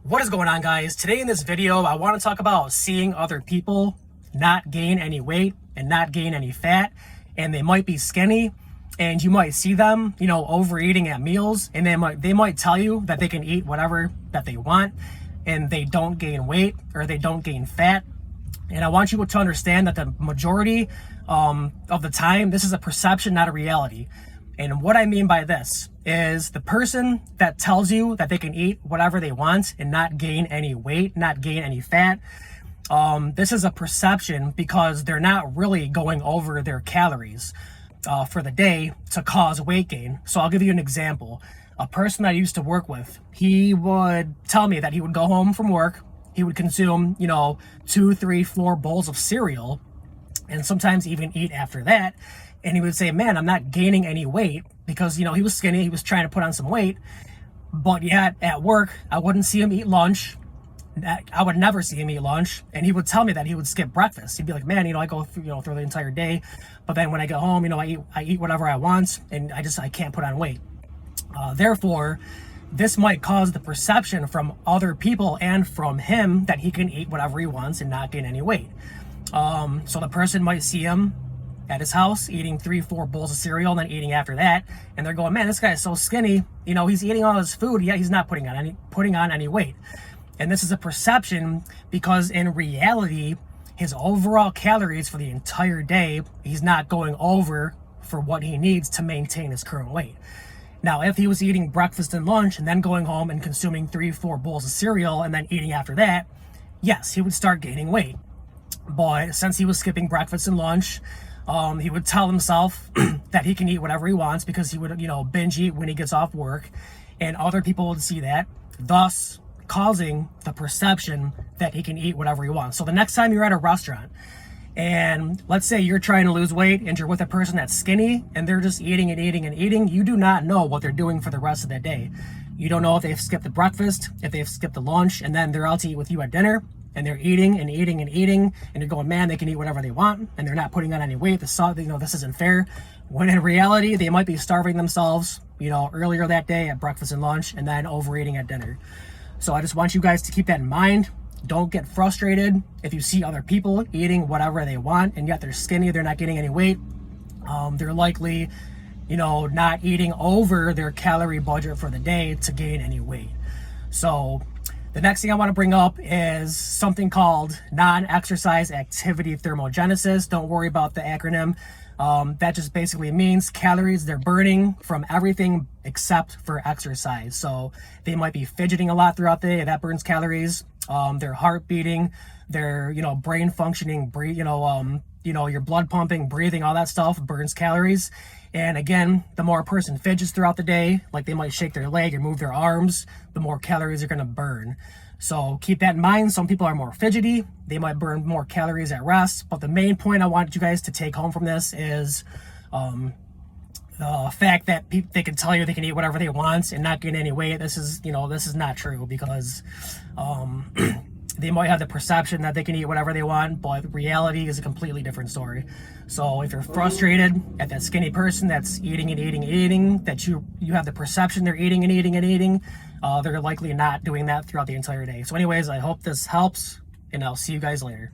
What is going on, guys? Today in this video, I want to talk about seeing other people not gain any weight and not gain any fat, and they might be skinny, and you might see them, overeating at meals, and they might tell you that they can eat whatever that they want, and they don't gain weight or they don't gain fat. And I want you to understand that the majority of the time, this is a perception, not a reality. And what I mean by this is the person that tells you that they can eat whatever they want and not gain any weight, not gain any fat, this is a perception because they're not really going over their calories for the day to cause weight gain. So I'll give you an example. A person I used to work with, he would tell me that he would go home from work, he would consume, 2, 3, 4 bowls of cereal, and sometimes even eat after that. And he would say, man, I'm not gaining any weight because, he was skinny. He was trying to put on some weight. But yet at work, I wouldn't see him eat lunch. I would never see him eat lunch. And he would tell me that he would skip breakfast. He'd be like, man, I go through, through the entire day. But then when I get home, I eat whatever I want, and I can't put on weight. Therefore, this might cause the perception from other people and from him that he can eat whatever he wants and not gain any weight. So the person might see him at his house eating 3, 4 bowls of cereal and then eating after that, and they're going, man, this guy is so skinny, he's eating all his food, yet he's not putting on any weight. And this is a perception because in reality, his overall calories for the entire day, he's not going over for what he needs to maintain his current weight. Now, if he was eating breakfast and lunch and then going home and consuming 3, 4 bowls of cereal and then eating after that, yes, he would start gaining weight. But since he was skipping breakfast and lunch, he would tell himself that he can eat whatever he wants because he would, binge eat when he gets off work, and other people would see that, thus causing the perception that he can eat whatever he wants. So the next time you're at a restaurant and let's say you're trying to lose weight and you're with a person that's skinny and they're just eating and eating and eating, you do not know what they're doing for the rest of the day. You don't know if they've skipped the breakfast, if they've skipped the lunch, and then they're out to eat with you at dinner. And they're eating and eating and eating, and you're going, man, they can eat whatever they want, and they're not putting on any weight. This isn't fair. When in reality, they might be starving themselves, earlier that day at breakfast and lunch, and then overeating at dinner. So I just want you guys to keep that in mind. Don't get frustrated if you see other people eating whatever they want, and yet they're skinny, they're not getting any weight. They're likely, not eating over their calorie budget for the day to gain any weight. So the next thing I want to bring up is something called non-exercise activity thermogenesis. Don't worry about the acronym. That just basically means calories they're burning from everything except for exercise. So they might be fidgeting a lot throughout the day. That burns calories. Their heart beating, their, brain functioning, your blood pumping, breathing, all that stuff burns calories. And again, the more a person fidgets throughout the day, like they might shake their leg or move their arms, the more calories they're going to burn. So keep that in mind. Some people are more fidgety. They might burn more calories at rest. But the main point I want you guys to take home from this is the fact that they can tell you they can eat whatever they want and not gain any weight. This is not true because they might have the perception that they can eat whatever they want, but reality is a completely different story. So if you're frustrated at that skinny person that's eating and eating and eating, that you have the perception they're eating and eating and eating, they're likely not doing that throughout the entire day. So anyways, I hope this helps, and I'll see you guys later.